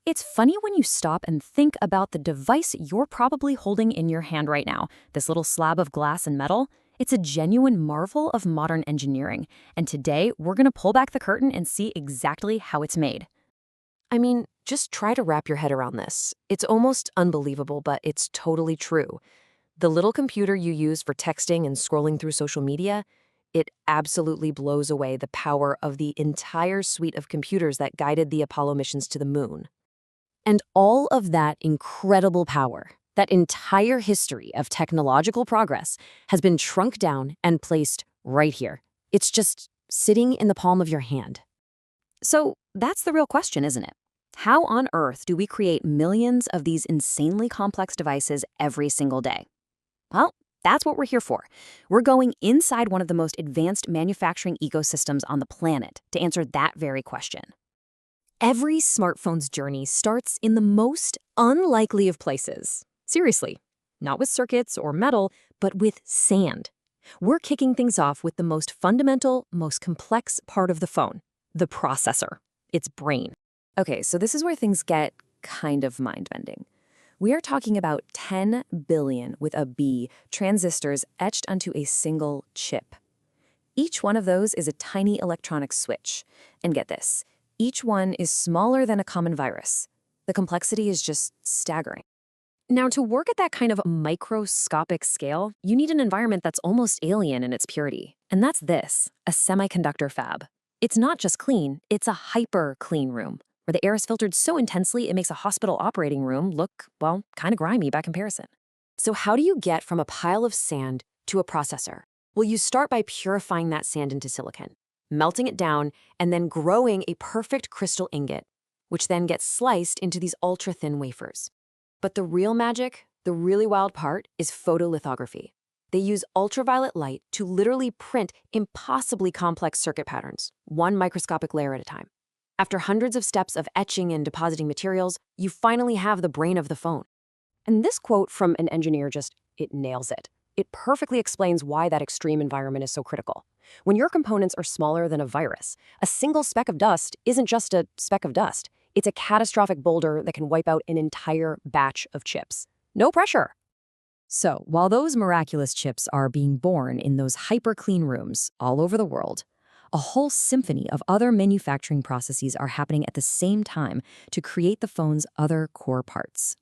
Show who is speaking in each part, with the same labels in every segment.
Speaker 1: It's funny when you stop and think about the device you're probably holding in your hand right now, this little slab of glass and metal. It's a genuine marvel of modern engineering, and today we're going to pull back the curtain and see exactly how it's made.
Speaker 2: I mean, just try to wrap your head around this. It's almost unbelievable, but it's totally true. The little computer you use for texting and scrolling through social media, it absolutely blows away the power of the entire suite of computers that guided the Apollo missions to the moon. And all of that incredible power, that entire history of technological progress, has been shrunk down and placed right here. It's just sitting in the palm of your hand.
Speaker 1: So that's the real question, isn't it? How on earth do we create millions of these insanely complex devices every single day? Well, that's what we're here for. We're going inside one of the most advanced manufacturing ecosystems on the planet to answer that very question.
Speaker 2: Every smartphone's journey starts in the most unlikely of places. Seriously, not with circuits or metal, but with sand. We're kicking things off with the most fundamental, most complex part of the phone, the processor, its brain. Okay, so this is where things get kind of mind-bending. We are talking about 10 billion with a B transistors etched onto a single chip. Each one of those is a tiny electronic switch. And get this, each one is smaller than a common virus. The complexity is just staggering. Now, to work at that kind of microscopic scale, you need an environment that's almost alien in its purity. And that's this, a semiconductor fab. It's not just clean, it's a hyper-clean room, where the air is filtered so intensely it makes a hospital operating room look, well, kind of grimy by comparison. So how do you get from a pile of sand to a processor? Well, you start by purifying that sand into silicon, melting it down, and then growing a perfect crystal ingot, which then gets sliced into these ultra-thin wafers. But the real magic, the really wild part, is photolithography. They use ultraviolet light to literally print impossibly complex circuit patterns, one microscopic layer at a time. After hundreds of steps of etching and depositing materials, you finally have the brain of the phone. And this quote from an engineer it nails it. It perfectly explains why that extreme environment is so critical. When your components are smaller than a virus, a single speck of dust isn't just a speck of dust. It's a catastrophic boulder that can wipe out an entire batch of chips. No pressure. So, while those miraculous chips are being born in those hyper-clean rooms all over the world, a whole symphony of other manufacturing processes are happening at the same time to create the phone's other core parts.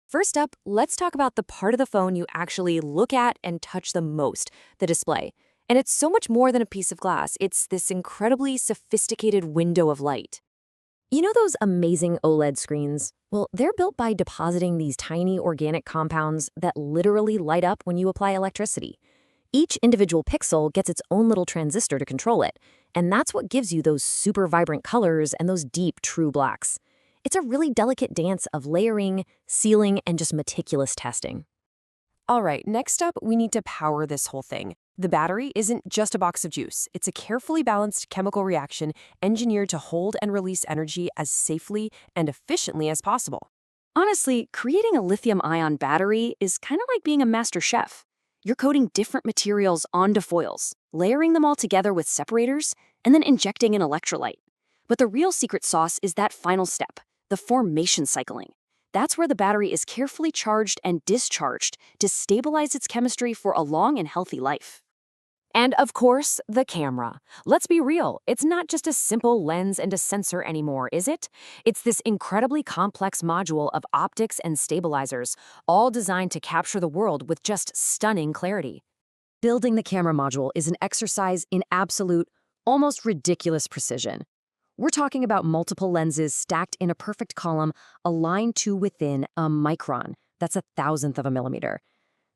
Speaker 2: First up, let's talk about the part of the phone you actually look at and touch the most, the display. And it's so much more than a piece of glass. It's this incredibly sophisticated window of light. You know those amazing OLED screens? Well, they're built by depositing these tiny organic compounds that literally light up when you apply electricity. Each individual pixel gets its own little transistor to control it, and that's what gives you those super vibrant colors and those deep, true blacks. It's a really delicate dance of layering, sealing, and just meticulous testing. All right, next up, we need to power this whole thing. The battery isn't just a box of juice. It's a carefully balanced chemical reaction engineered to hold and release energy as safely and efficiently as possible. Honestly, creating a lithium-ion battery is kind of like being a master chef. You're coating different materials onto foils, layering them all together with separators, and then injecting an electrolyte. But the real secret sauce is that final step, the formation cycling. That's where the battery is carefully charged and discharged to stabilize its chemistry for a long and healthy life. And of course, the camera. Let's be real, it's not just a simple lens and a sensor anymore, is it? It's this incredibly complex module of optics and stabilizers, all designed to capture the world with just stunning clarity. Building the camera module is an exercise in absolute, almost ridiculous precision. We're talking about multiple lenses stacked in a perfect column, aligned to within a micron. That's 1,000th of a millimeter.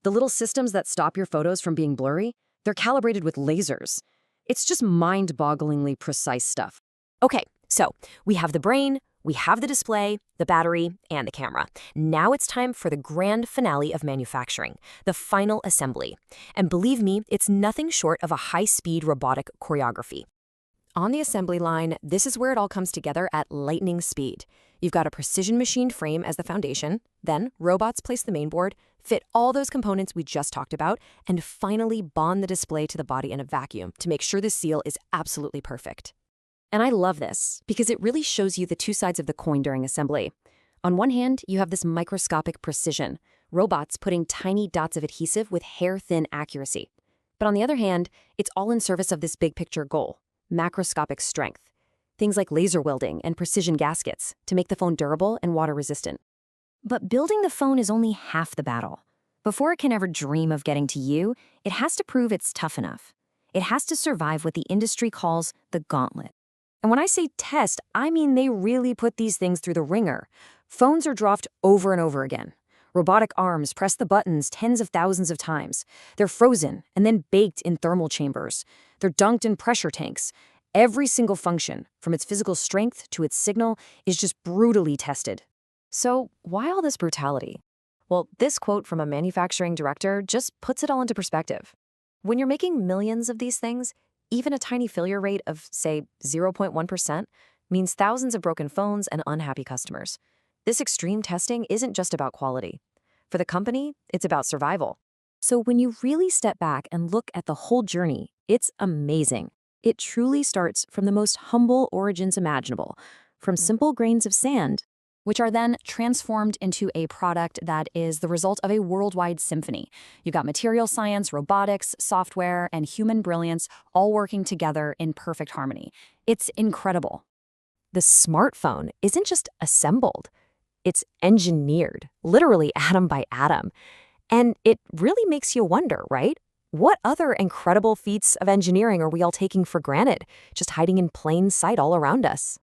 Speaker 2: The little systems that stop your photos from being blurry, they're calibrated with lasers. It's just mind-bogglingly precise stuff. Okay, so we have the brain, we have the display, the battery, and the camera. Now it's time for the grand finale of manufacturing, the final assembly. And believe me, it's nothing short of a high-speed robotic choreography. On the assembly line, this is where it all comes together at lightning speed. You've got a precision-machined frame as the foundation, then robots place the mainboard, fit all those components we just talked about, and finally bond the display to the body in a vacuum to make sure the seal is absolutely perfect. And I love this because it really shows you the two sides of the coin during assembly. On one hand, you have this microscopic precision, robots putting tiny dots of adhesive with hair-thin accuracy. But on the other hand, it's all in service of this big picture goal, macroscopic strength. Things like laser welding and precision gaskets to make the phone durable and water resistant. But building the phone is only half the battle. Before it can ever dream of getting to you, it has to prove it's tough enough. It has to survive what the industry calls the gauntlet. And when I say test, I mean they really put these things through the ringer. Phones are dropped over and over again. Robotic arms press the buttons tens of thousands of times. They're frozen and then baked in thermal chambers. They're dunked in pressure tanks. Every single function, from its physical strength to its signal, is just brutally tested. So why all this brutality? Well, this quote from a manufacturing director just puts it all into perspective. When you're making millions of these things, even a tiny failure rate of, say, 0.1% means thousands of broken phones and unhappy customers. This extreme testing isn't just about quality. For the company, it's about survival. So when you really step back and look at the whole journey, it's amazing. It truly starts from the most humble origins imaginable, from simple grains of sand, which are then transformed into a product that is the result of a worldwide symphony. You've got material science, robotics, software, and human brilliance all working together in perfect harmony. It's incredible. The smartphone isn't just assembled. It's engineered, literally atom by atom. And it really makes you wonder, right? What other incredible feats of engineering are we all taking for granted, just hiding in plain sight all around us?